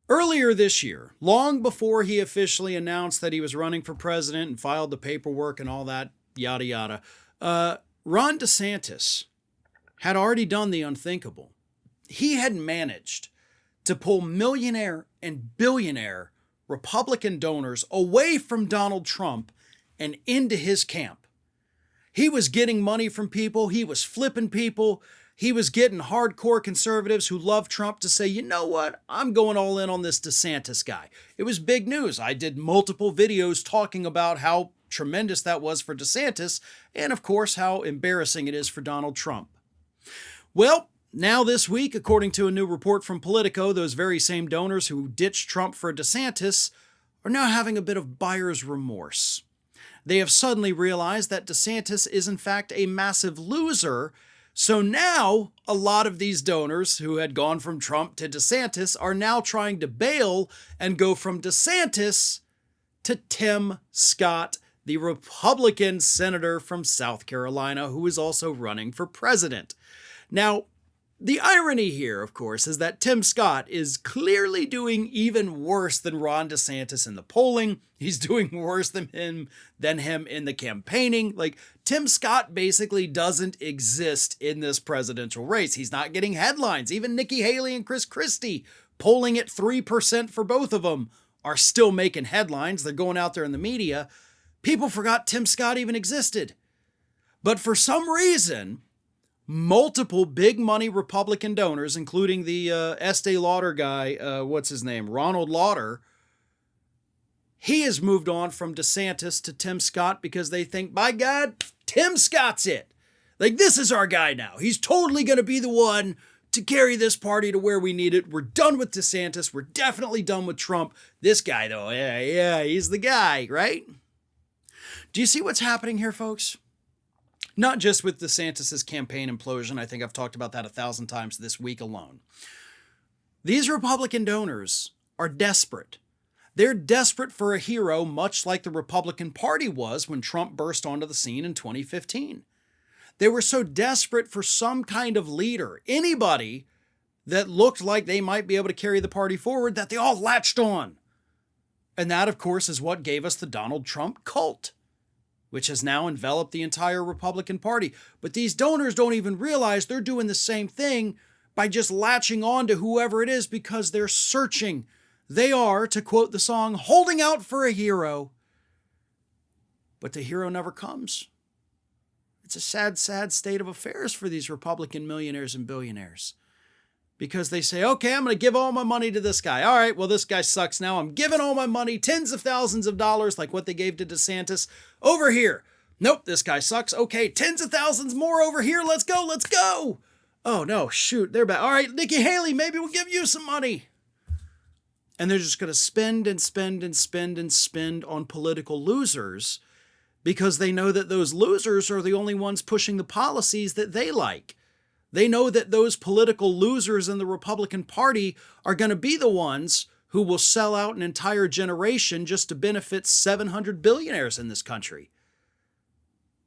Earlier this year, long before he officially announced that he was running for president and filed the paperwork and all that yada yada, Ron DeSantis had already done the unthinkable. He had managed to pull millionaire and billionaire Republican donors away from Donald Trump and into his camp. He was getting money from people. He was flipping people. He was getting hardcore conservatives who love Trump to say, you know what, I'm going all in on this DeSantis guy. It was big news. I did multiple videos talking about how tremendous that was for DeSantis and, of course, how embarrassing it is for Donald Trump. Well, now this week, according to a new report from Politico, those very same donors who ditched Trump for DeSantis are now having a bit of buyer's remorse. They have suddenly realized that DeSantis is in fact a massive loser. So now a lot of these donors who had gone from Trump to DeSantis are now trying to bail and go from DeSantis to Tim Scott, the Republican senator from South Carolina, who is also running for president. Now, the irony here, of course, is that Tim Scott is clearly doing even worse than Ron DeSantis in the polling. He's doing worse than him in the campaigning. Like, Tim Scott basically doesn't exist in this presidential race. He's not getting headlines. Even Nikki Haley and Chris Christie, polling at 3% for both of them, are still making headlines. They're going out there in the media. People forgot Tim Scott even existed. But for some reason, multiple big money Republican donors, including the Estee Lauder guy, what's his name, Ronald Lauder, he has moved on from DeSantis to Tim Scott because they think, by God, Tim Scott's it. Like, this is our guy now. He's totally going to be the one to carry this party to where we need it. We're done with DeSantis. We're definitely done with Trump. This guy, though, yeah, he's the guy, right? Do you see what's happening here, folks? Not just with DeSantis' campaign implosion. I think I've talked about that 1,000 times this week alone. These Republican donors are desperate. They're desperate for a hero, much like the Republican Party was when Trump burst onto the scene in 2015. They were so desperate for some kind of leader, anybody that looked like they might be able to carry the party forward, that they all latched on. And that, of course, is what gave us the Donald Trump cult, which has now enveloped the entire Republican Party. But these donors don't even realize they're doing the same thing by just latching on to whoever it is because they're searching. They are, to quote the song, holding out for a hero. But the hero never comes. It's a sad, sad state of affairs for these Republican millionaires and billionaires. Because they say, okay, I'm going to give all my money to this guy. All right, well, this guy sucks now. I'm giving all my money, tens of thousands of dollars, like what they gave to DeSantis, over here. Nope, this guy sucks. Okay, tens of thousands more over here. Let's go, let's go. Oh, no, shoot, they're bad. All right, Nikki Haley, maybe we'll give you some money. And they're just going to spend and spend and spend and spend on political losers because they know that those losers are the only ones pushing the policies that they like. They know that those political losers in the Republican Party are going to be the ones who will sell out an entire generation just to benefit 700 billionaires in this country.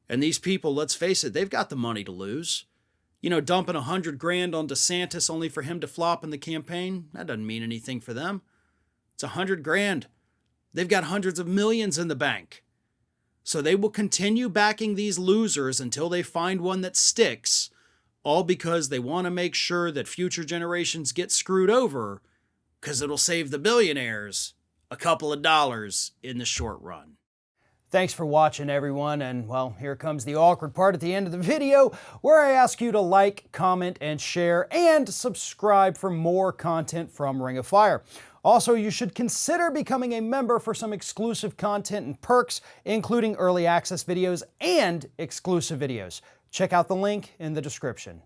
And these people, let's face it, they've got the money to lose. You know, dumping $100,000 on DeSantis only for him to flop in the campaign, that doesn't mean anything for them. It's $100,000. They've got hundreds of millions in the bank. So they will continue backing these losers until they find one that sticks, all because they want to make sure that future generations get screwed over, because it'll save the billionaires a couple of dollars in the short run. Thanks for watching, everyone, and well, here comes the awkward part at the end of the video, where I ask you to like, comment, and share, and subscribe for more content from Ring of Fire. Also, you should consider becoming a member for some exclusive content and perks, including early access videos and exclusive videos. Check out the link in the description.